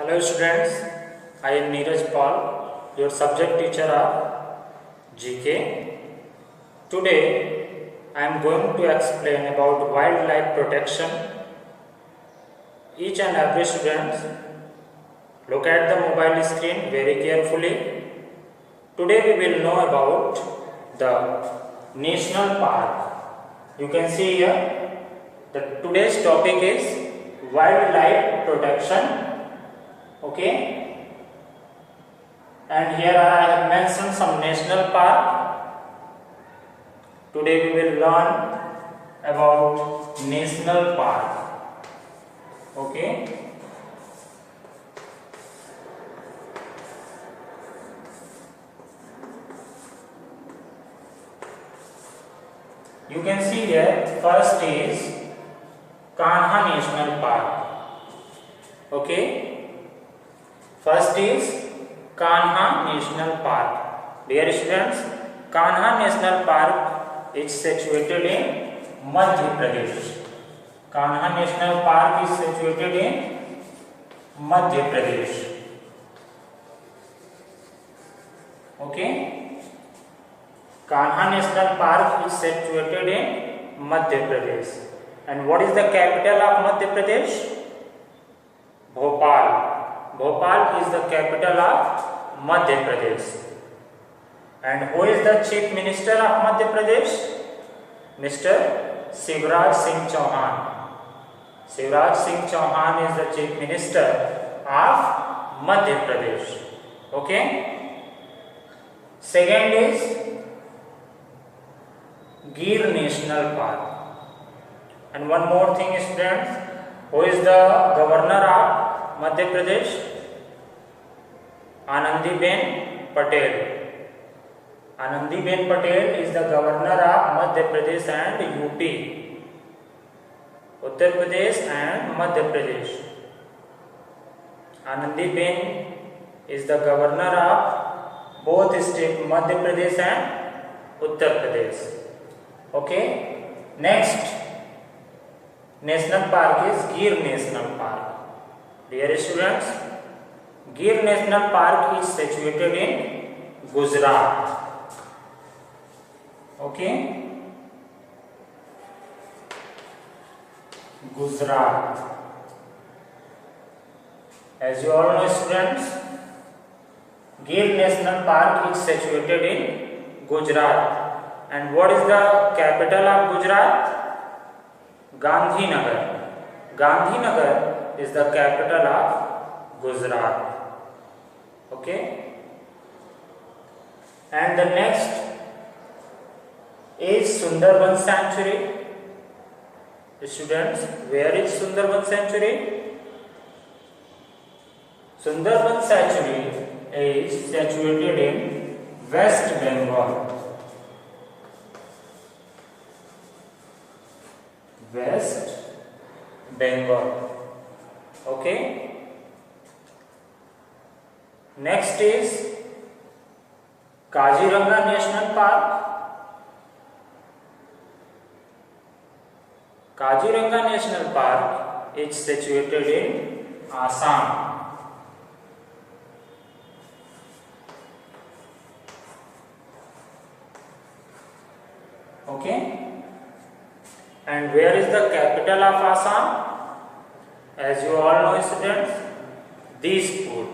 Hello students, I am Neeraj Paul, your subject teacher of GK. Today I am going to explain about wildlife protection. Each and every student look at the mobile screen very carefully. Today we will know about the national park. You can see here that today's topic is wildlife protection. Okay, and here I have mentioned some national park. Today we will learn about national park. Okay, you can see here first is Kanha National Park. Okay. First is Kanha National Park. Dear students, Kanha National Park is situated in Madhya Pradesh. Kanha National Park is situated in Madhya Pradesh. Okay. Kanha National Park is situated in Madhya Pradesh. And what is the capital of Madhya Pradesh? Bhopal. Bhopal is the capital of Madhya Pradesh. And who is the Chief Minister of Madhya Pradesh? Mr. Shivraj Singh Chauhan. Shivraj Singh Chauhan is the Chief Minister of Madhya Pradesh. Okay. Second is Gir National Park. And one more thing, students, who is the Governor of Madhya Pradesh? Anandiben Patel. Anandiben Patel is the Governor of Madhya Pradesh and UP. Uttar Pradesh and Madhya Pradesh. Anandiben is the Governor of both states, Madhya Pradesh and Uttar Pradesh. Okay. Next national park is Gir National Park. Dear students, Gir National Park is situated in Gujarat. Okay, Gujarat. As you all know, students, Gir National Park is situated in Gujarat. And what is the capital of Gujarat? Gandhinagar. Gandhinagar is the capital of Gujarat. Okay. And the next is Sundarban Sanctuary. Students, where is Sundarban Sanctuary? Sundarban Sanctuary is situated in West Bengal. West Bengal. Okay. Next is Kaziranga National Park. Kaziranga National Park is situated in Assam. Okay. And where is the capital of Assam? As you all know, students, Dispur.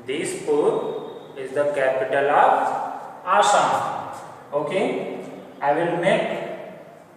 Dispur is the capital of Assam. Okay, I will make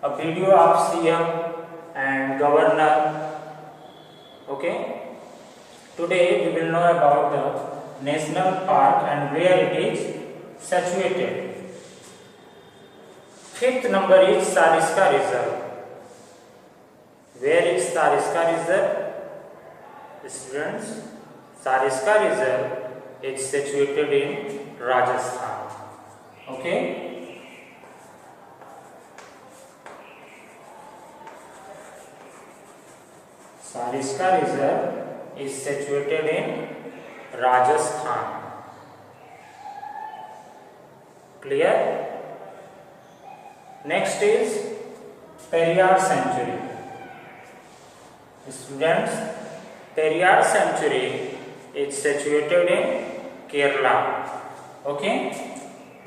a video of CM and Governor. Okay, today we will know about the national park and where it is situated. Fifth number is Sariska Reserve. Where is Sariska Reserve? Students, Sariska Reserve is situated in Rajasthan. Okay. Sariska Reserve is situated in Rajasthan. Clear? Next is Periyar Sanctuary. Students, Periyar Sanctuary is situated in Kerala. Okay,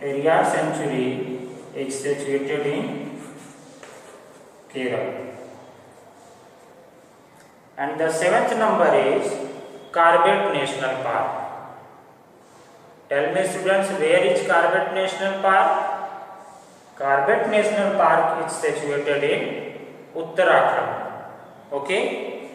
Periyar Sanctuary is situated in Kerala. And the 7th number is Corbett National Park. Tell me students, where is Corbett National Park? Corbett National Park is situated in Uttarakhand. Okay.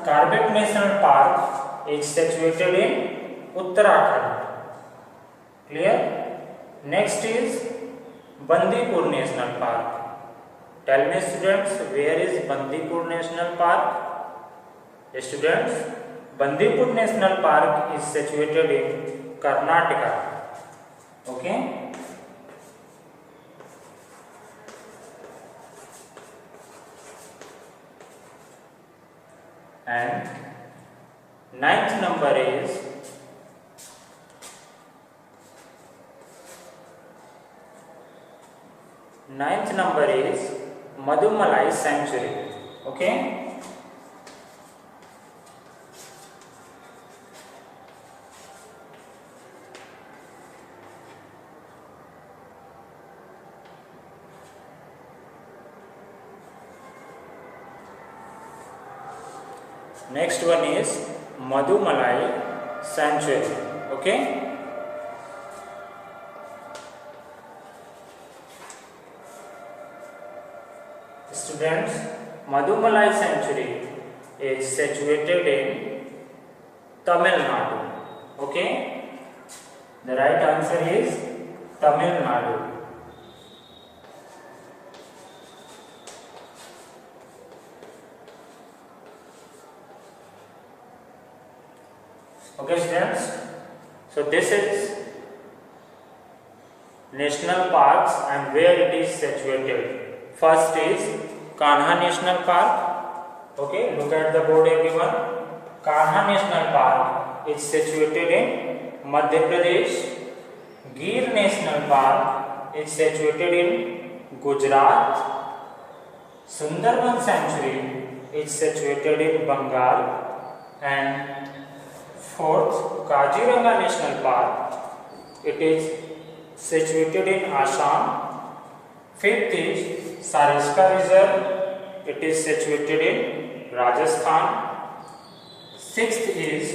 Corbett National Park is situated in Uttarakhand. Clear? Next is Bandipur National Park. Tell me students, where is Bandipur National Park? Students, Bandipur National Park is situated in Karnataka. Okay. And 9th number is Madumalai Sanctuary. Okay. Next one is Madumalai Sanctuary. Okay. Students, Madumalai Sanctuary is situated in Tamil Nadu. Okay. The right answer is Tamil Nadu. Okay students, so this is national parks and where it is situated. First is Kanha National Park. Okay, look at the board everyone. Kanha National Park is situated in Madhya Pradesh. Gir National Park is situated in Gujarat. Sundarban Sanctuary is situated in Bengal. And fourth, Kaziranga National Park, it is situated in Assam. Fifth is Sariska Reserve, it is situated in Rajasthan. Sixth is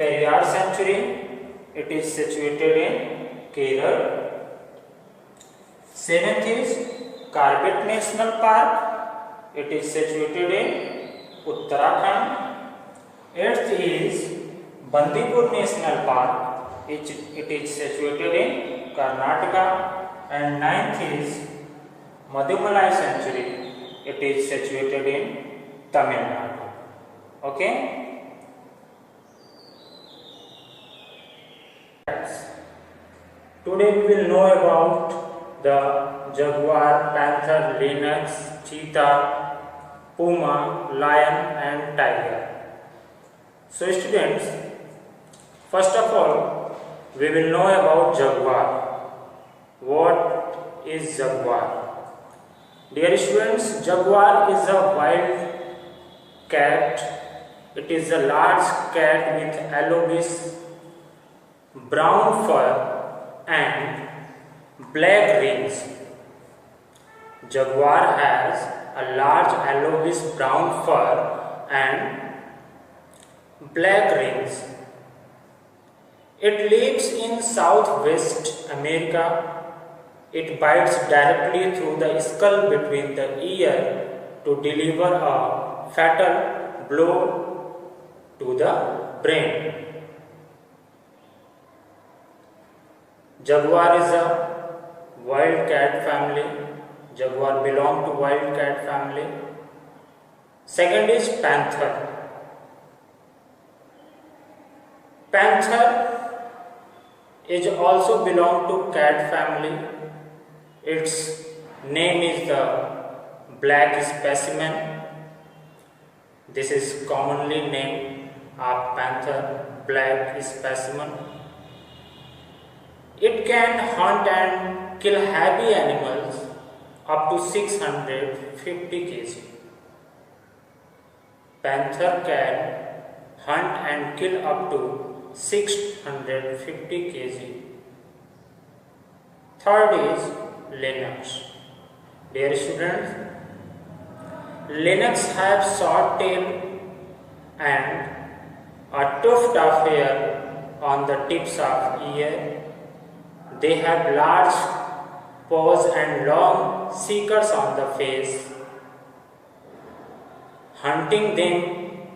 Periyar Sanctuary, it is situated in Kerala. Seventh is Corbett National Park, it is situated in Uttarakhand. Eighth is Bandipur National Park, it is situated in Karnataka. And ninth is Madumalai Sanctuary, it is situated in Tamil Nadu. Okay. Today we will know about the jaguar, panther, lynx, cheetah, puma, lion and tiger. So students, first of all, we will know about jaguar. What is jaguar? Dear students, jaguar is a wild cat. It is a large cat with yellowish brown fur and black rings. Jaguar has a large yellowish brown fur and black rings. It lives in Southwest America. It bites directly through the skull between the ear to deliver a fatal blow to the brain. Jaguar is a wild cat family. Jaguar belong to wild cat family. Second is panther. Panther is also belong to cat family. Its name is the black specimen. This is commonly named a panther, black specimen. It can hunt and kill heavy animals up to 650 kg. Panther can hunt and kill up to 650 kg. Third is lynx. Dear students, lynx have short tail and a tuft of hair on the tips of ear. They have large paws and long seekers on the face. Hunting them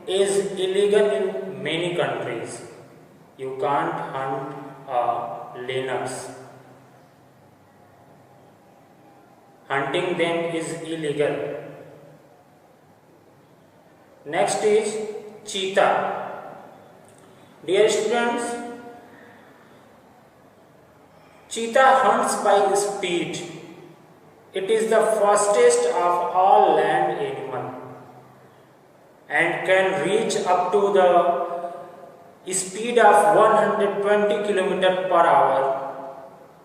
is illegal in many countries. You can't hunt a lynx. Hunting them is illegal. Next is cheetah. Dear students, cheetah hunts by speed. It is the fastest of all land animals and can reach up to the speed of 120 km per hour.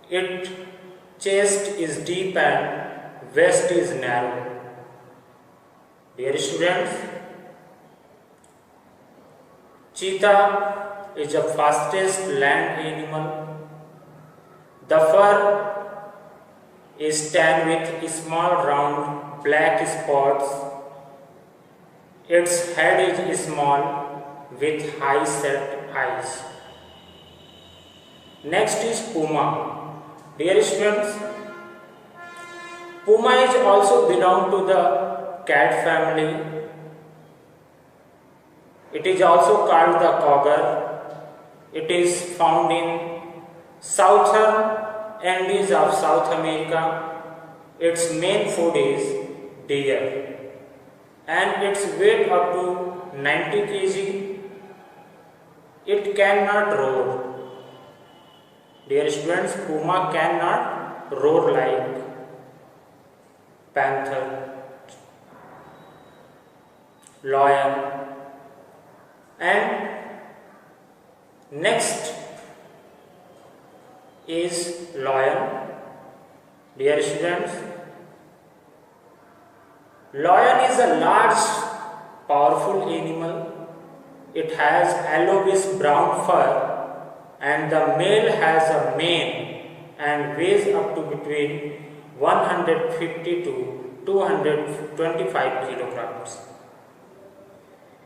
Its chest is deep and waist is narrow. Dear students, cheetah is the fastest land animal. The fur is tan with small round black spots. Its head is small with high set eyes. Next is puma. Dear students, puma is also belong to the cat family. It is also called the cougar. It is found in southern Andes of South America. Its main food is deer and its weight up to 90 kg. It cannot roar. Dear students, puma cannot roar like panther, lion, and next is lion. Dear students, lion is a large, powerful animal. It has yellowish brown fur and the male has a mane and weighs up to between 150 to 225 kilograms.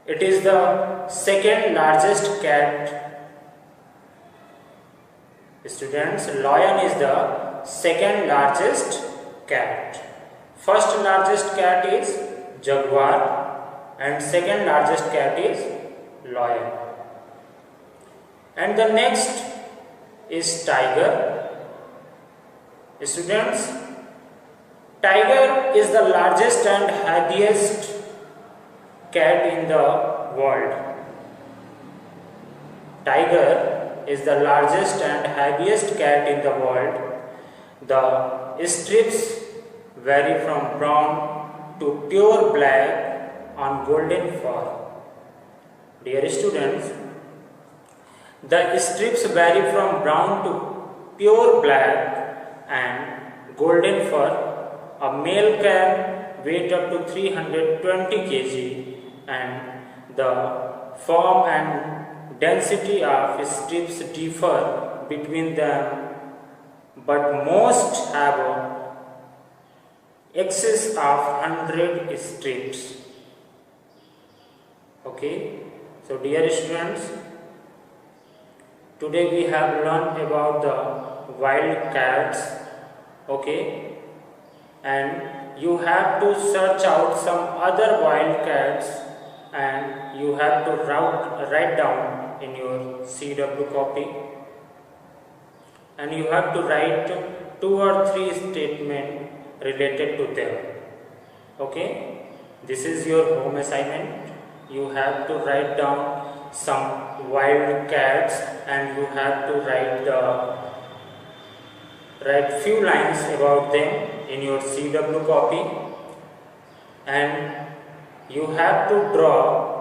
It is the second largest cat. Students, lion is the second largest cat. First largest cat is jaguar and second largest cat is lion. And the next is tiger. Students, tiger is the largest and heaviest cat in the world. Tiger is the largest and heaviest cat in the world. The strips vary from brown to pure black on golden fur. Dear students, the strips vary from brown to pure black and golden fur. A male can weigh up to 320 kg and the form and density of strips differ between them, but most have an excess of 100 strips. Okay, so dear students, today we have learned about the wild cats. Okay, and you have to search out some other wild cats and you have to write down in your CW copy, and you have to write 2 or 3 statements related to them. Okay, this is your home assignment. You have to write down some wild cats and you have to write few lines about them in your CW copy, and you have to draw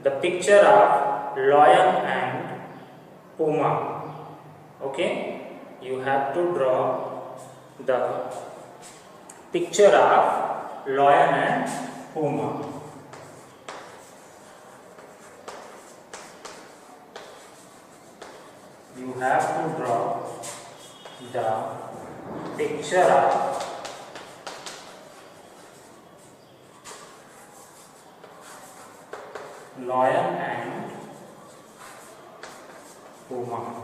the picture of lion and puma. Okay, you have to draw the picture of lion and puma. You have to draw the picture of lion and puma.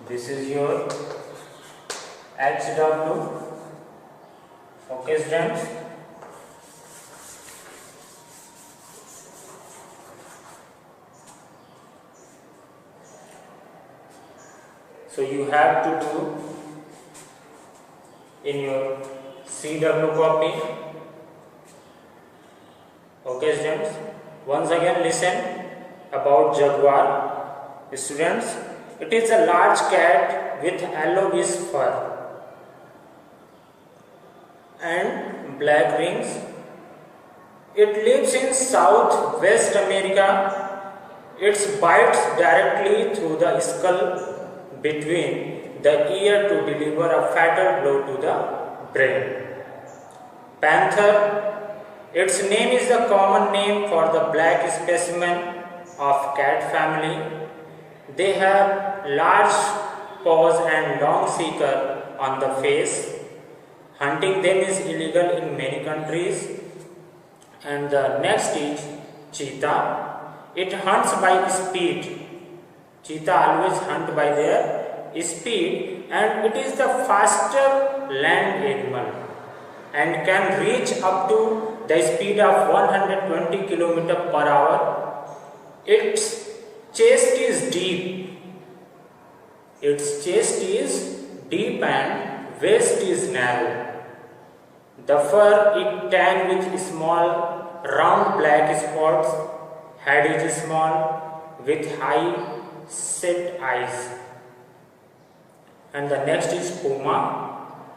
This is your HW. Okay, students. So you have to do in your CW copy. Okay, students. Once again, listen about jaguar. Students, it is a large cat with yellowish fur and black rings. It lives in Southwest America. It bites directly through the skull between the ear to deliver a fatal blow to the brain. Panther, its name is the common name for the black specimen of cat family. They have large paws and long cecal on the face. Hunting them is illegal in many countries. And the next is cheetah. It hunts by speed. Cheetah always hunt by their speed, and it is the faster land animal and can reach up to the speed of 120 km per hour. Its chest is deep. Its chest is deep and waist is narrow. The fur is tan with small round black spots. Head is small with high set eyes. And the next is puma.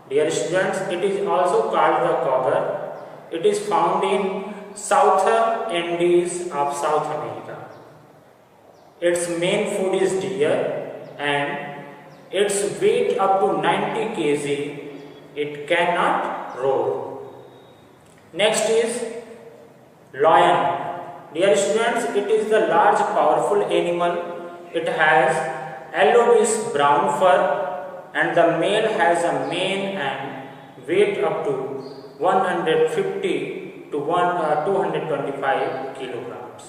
Dear students, it is also called the cougar. It is found in southern Andes of South America. Its main food is deer and its weight up to 90 kg. It cannot roar. Next is lion. Dear students, it is the large powerful animal. It has yellowish brown fur and the male has a mane and weight up to 150 to 225 kilograms.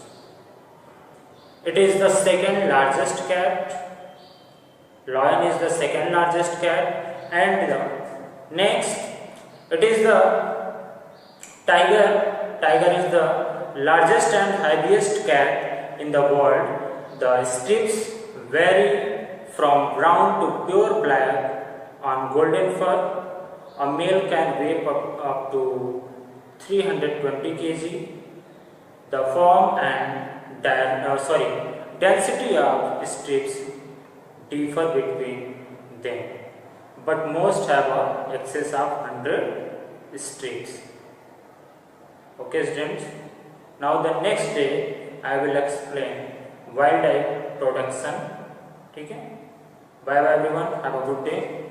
It is the second largest cat. Lion is the second largest cat. And the next, it is the tiger. Tiger is the largest and heaviest cat in the world. The stripes vary from brown to pure black on golden fur. A male can weigh up to 320 kg. The form and density of strips differ between them, but most have a excess of 100 strips. Okay, students. Now the next day I will explain wildlife production. Okay. Bye bye everyone. Have a good day.